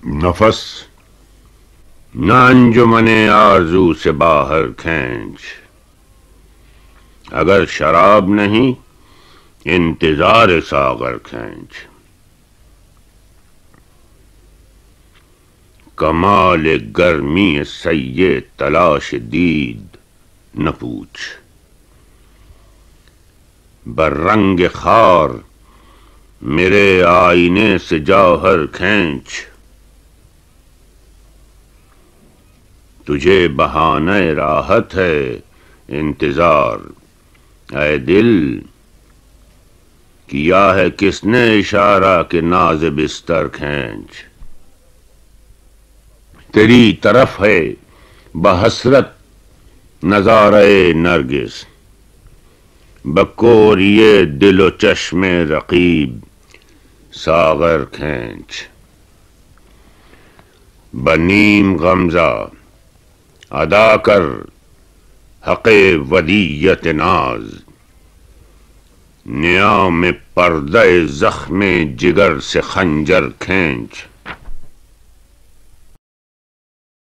نفس نہ انجمن آرزو سے باہر کھینچ، اگر شراب نہیں انتظار ساغر کھینچ، کمال گرمی سید تلاش دید نہ پوچھ، بررنگ خار میرے آئینے سے جوہر کھینچ، تجھے بہانہ راحت ہے انتظار، اے دل کیا ہے کس نے اشارہ کہ ناز بستر کھینچ، تیری طرف ہے بحسرت نظارہ نرگس، بکوریے دل و چشم رقیب ساغر کھینچ، بنیم غمزہ ادا کر حق ودیت ناز، نیام پردہ زخم جگر سے خنجر کھینچ،